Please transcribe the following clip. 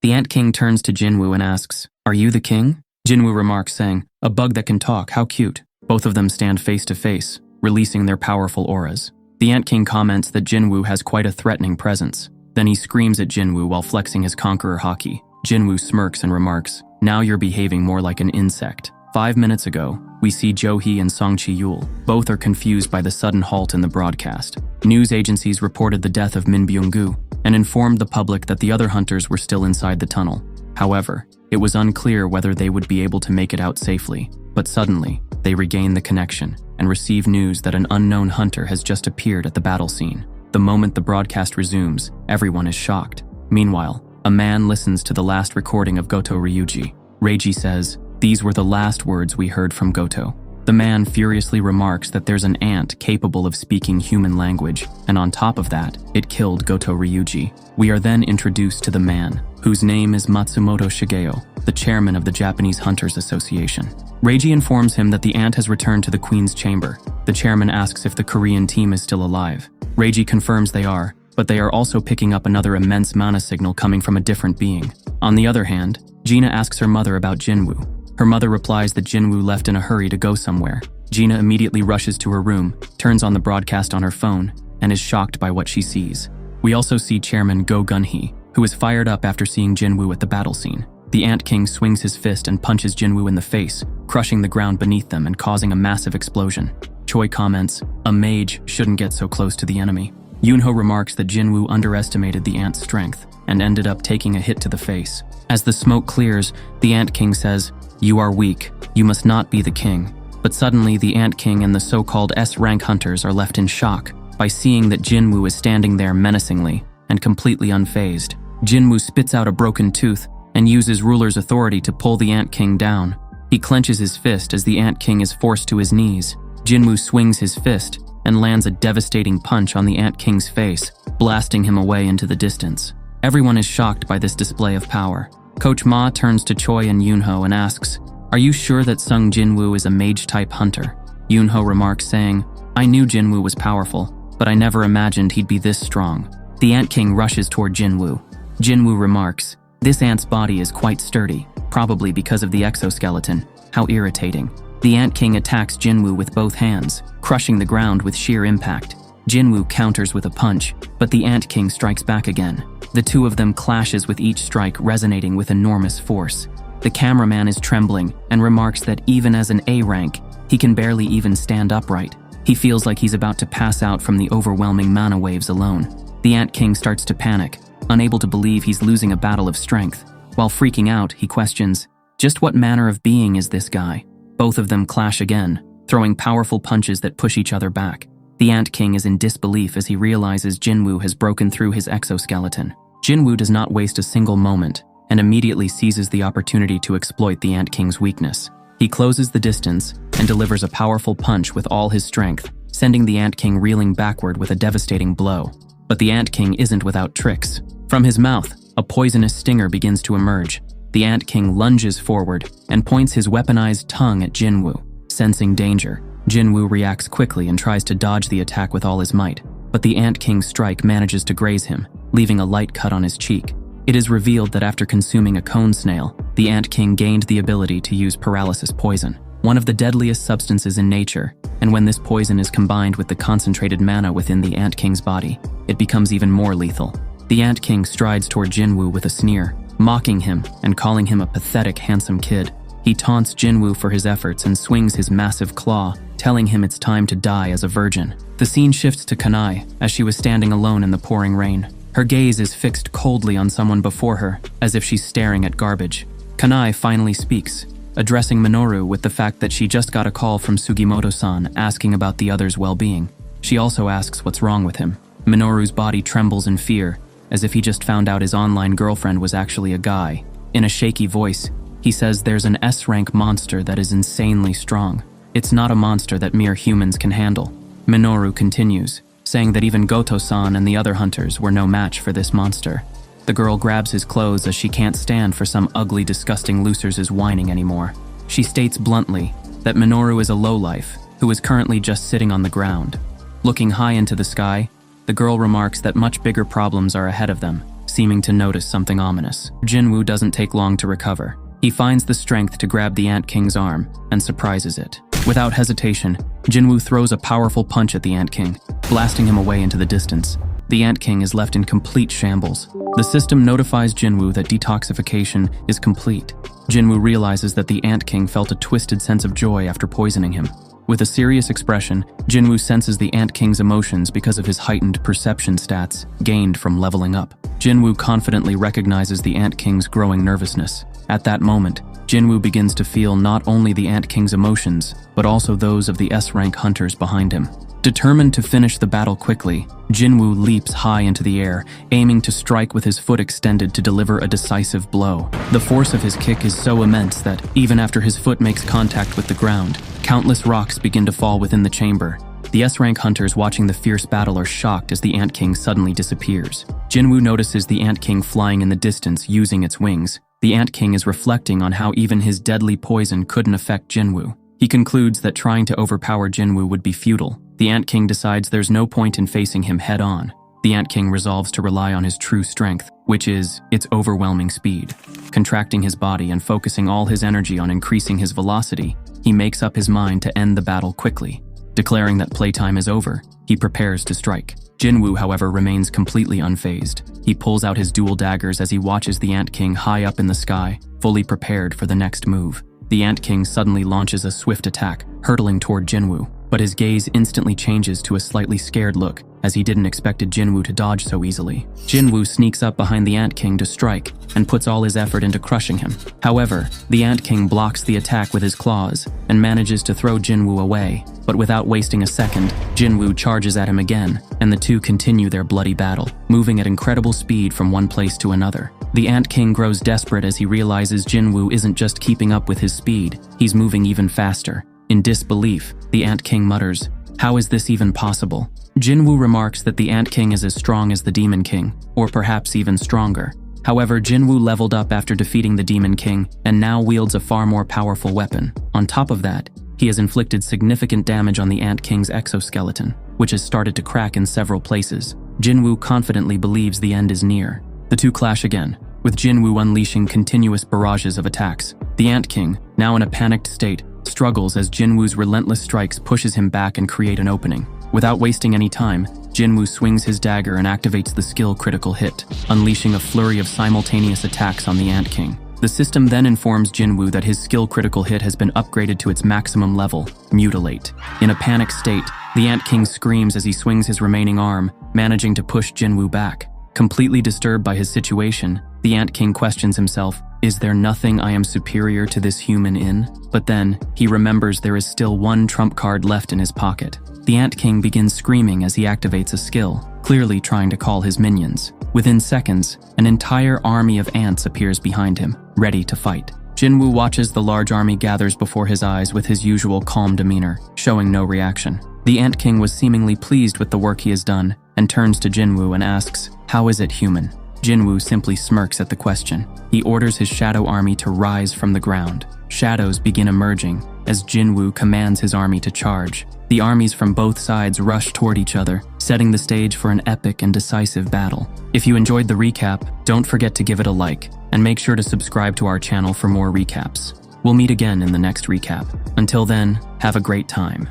The Ant King turns to Jinwoo and asks, "Are you the king?" Jinwoo remarks saying, "A bug that can talk, how cute." Both of them stand face to face, releasing their powerful auras. The Ant King comments that Jinwoo has quite a threatening presence. Then he screams at Jinwoo while flexing his conqueror haki. Jinwoo smirks and remarks, "Now you're behaving more like an insect." 5 minutes ago, we see Jo-hee and Song Chi-yul. Both are confused by the sudden halt in the broadcast. News agencies reported the death of Min Byung-gu and informed the public that the other hunters were still inside the tunnel. However, it was unclear whether they would be able to make it out safely. But suddenly, they regain the connection and receive news that an unknown hunter has just appeared at the battle scene. The moment the broadcast resumes, everyone is shocked. Meanwhile, a man listens to the last recording of Goto Ryuji. Reiji says, "These were the last words we heard from Goto." The man furiously remarks that there's an ant capable of speaking human language, and on top of that, it killed Goto Ryuji. We are then introduced to the man, whose name is Matsumoto Shigeo, the chairman of the Japanese Hunters Association. Reiji informs him that the ant has returned to the Queen's chamber. The chairman asks if the Korean team is still alive. Reiji confirms they are, but they are also picking up another immense mana signal coming from a different being. On the other hand, Gina asks her mother about Jinwoo. Her mother replies that Jinwoo left in a hurry to go somewhere. Gina immediately rushes to her room, turns on the broadcast on her phone, and is shocked by what she sees. We also see Chairman Go Gun-hee, who is fired up after seeing Jinwoo at the battle scene. The Ant King swings his fist and punches Jinwoo in the face, crushing the ground beneath them and causing a massive explosion. Choi comments, "A mage shouldn't get so close to the enemy." Yoonho remarks that Jinwoo underestimated the ant's strength and ended up taking a hit to the face. As the smoke clears, the Ant King says, "You are weak. You must not be the king." But suddenly, the Ant King and the so-called S-rank hunters are left in shock by seeing that Jinwoo is standing there menacingly and completely unfazed. Jinwoo spits out a broken tooth and uses ruler's authority to pull the Ant King down. He clenches his fist as the Ant King is forced to his knees. Jinwoo swings his fist and lands a devastating punch on the Ant King's face, blasting him away into the distance. Everyone is shocked by this display of power. Coach Ma turns to Choi and Yoonho and asks, "Are you sure that Sung Jinwoo is a mage-type hunter?" Yoonho remarks saying, "I knew Jinwoo was powerful, but I never imagined he'd be this strong." The Ant King rushes toward Jinwoo. Jinwoo remarks, "This ant's body is quite sturdy, probably because of the exoskeleton. How irritating." The Ant King attacks Jinwoo with both hands, crushing the ground with sheer impact. Jinwoo counters with a punch, but the Ant King strikes back again. The two of them clashes with each strike resonating with enormous force. The cameraman is trembling and remarks that even as an A rank, he can barely even stand upright. He feels like he's about to pass out from the overwhelming mana waves alone. The Ant King starts to panic, unable to believe he's losing a battle of strength. While freaking out, he questions, "Just what manner of being is this guy?" Both of them clash again, throwing powerful punches that push each other back. The Ant King is in disbelief as he realizes Jinwoo has broken through his exoskeleton. Jinwoo does not waste a single moment and immediately seizes the opportunity to exploit the Ant King's weakness. He closes the distance and delivers a powerful punch with all his strength, sending the Ant King reeling backward with a devastating blow. But the Ant King isn't without tricks. From his mouth, a poisonous stinger begins to emerge. The Ant King lunges forward and points his weaponized tongue at Jinwoo. Sensing danger, Jinwoo reacts quickly and tries to dodge the attack with all his might. But the Ant King's strike manages to graze him, leaving a light cut on his cheek. It is revealed that after consuming a cone snail, the Ant King gained the ability to use paralysis poison, one of the deadliest substances in nature, and when this poison is combined with the concentrated mana within the Ant King's body, it becomes even more lethal. The Ant King strides toward Jinwoo with a sneer, mocking him and calling him a pathetic, handsome kid. He taunts Jinwoo for his efforts and swings his massive claw, telling him it's time to die as a virgin. The scene shifts to Kanai as she was standing alone in the pouring rain. Her gaze is fixed coldly on someone before her, as if she's staring at garbage. Kanai finally speaks, addressing Minoru with the fact that she just got a call from Sugimoto-san asking about the other's well-being. She also asks what's wrong with him. Minoru's body trembles in fear, as if he just found out his online girlfriend was actually a guy. In a shaky voice, he says there's an S-rank monster that is insanely strong. It's not a monster that mere humans can handle. Minoru continues, saying that even Goto-san and the other hunters were no match for this monster. The girl grabs his clothes as she can't stand for some ugly, disgusting losers' whining anymore. She states bluntly that Minoru is a lowlife who is currently just sitting on the ground. Looking high into the sky, the girl remarks that much bigger problems are ahead of them, seeming to notice something ominous. Jinwoo doesn't take long to recover. He finds the strength to grab the Ant King's arm and surprises it. Without hesitation, Jinwoo throws a powerful punch at the Ant King, blasting him away into the distance. The Ant King is left in complete shambles. The system notifies Jinwoo that detoxification is complete. Jinwoo realizes that the Ant King felt a twisted sense of joy after poisoning him. With a serious expression, Jinwoo senses the Ant King's emotions because of his heightened perception stats gained from leveling up. Jinwoo confidently recognizes the Ant King's growing nervousness. At that moment, Jinwoo begins to feel not only the Ant King's emotions, but also those of the S-rank hunters behind him. Determined to finish the battle quickly, Jinwoo leaps high into the air, aiming to strike with his foot extended to deliver a decisive blow. The force of his kick is so immense that, even after his foot makes contact with the ground, countless rocks begin to fall within the chamber. The S-rank hunters watching the fierce battle are shocked as the Ant King suddenly disappears. Jinwoo notices the Ant King flying in the distance using its wings. The Ant King is reflecting on how even his deadly poison couldn't affect Jinwoo. He concludes that trying to overpower Jinwoo would be futile. The Ant King decides there's no point in facing him head-on. The Ant King resolves to rely on his true strength, which is its overwhelming speed. Contracting his body and focusing all his energy on increasing his velocity, he makes up his mind to end the battle quickly. Declaring that playtime is over, he prepares to strike. Jinwoo, however, remains completely unfazed. He pulls out his dual daggers as he watches the Ant King high up in the sky, fully prepared for the next move. The Ant King suddenly launches a swift attack, hurtling toward Jinwoo, but his gaze instantly changes to a slightly scared look, as he didn't expect Jinwoo to dodge so easily. Jinwoo sneaks up behind the Ant King to strike, and puts all his effort into crushing him. However, the Ant King blocks the attack with his claws, and manages to throw Jinwoo away. But without wasting a second, Jinwoo charges at him again, and the two continue their bloody battle, moving at incredible speed from one place to another. The Ant King grows desperate as he realizes Jinwoo isn't just keeping up with his speed, he's moving even faster. In disbelief, the Ant King mutters, "How is this even possible?" Jinwoo remarks that the Ant King is as strong as the Demon King, or perhaps even stronger. However, Jinwoo leveled up after defeating the Demon King and now wields a far more powerful weapon. On top of that, he has inflicted significant damage on the Ant King's exoskeleton, which has started to crack in several places. Jinwoo confidently believes the end is near. The two clash again, with Jinwoo unleashing continuous barrages of attacks. The Ant King, now in a panicked state, struggles as Jinwoo's relentless strikes pushes him back and create an opening. Without wasting any time, Jinwoo swings his dagger and activates the skill critical hit, unleashing a flurry of simultaneous attacks on the Ant King. The system then informs Jinwoo that his skill critical hit has been upgraded to its maximum level, Mutilate. In a panicked state, the Ant King screams as he swings his remaining arm, managing to push Jinwoo back. Completely disturbed by his situation, the Ant King questions himself, "Is there nothing I am superior to this human in?" But then, he remembers there is still one trump card left in his pocket. The Ant King begins screaming as he activates a skill, clearly trying to call his minions. Within seconds, an entire army of ants appears behind him, ready to fight. Jinwoo watches the large army gathers before his eyes with his usual calm demeanor, showing no reaction. The Ant King was seemingly pleased with the work he has done, and turns to Jinwoo and asks, "How is it, human?" Jinwoo simply smirks at the question. He orders his shadow army to rise from the ground. Shadows begin emerging as Jinwoo commands his army to charge. The armies from both sides rush toward each other, setting the stage for an epic and decisive battle. If you enjoyed the recap, don't forget to give it a like, and make sure to subscribe to our channel for more recaps. We'll meet again in the next recap. Until then, have a great time.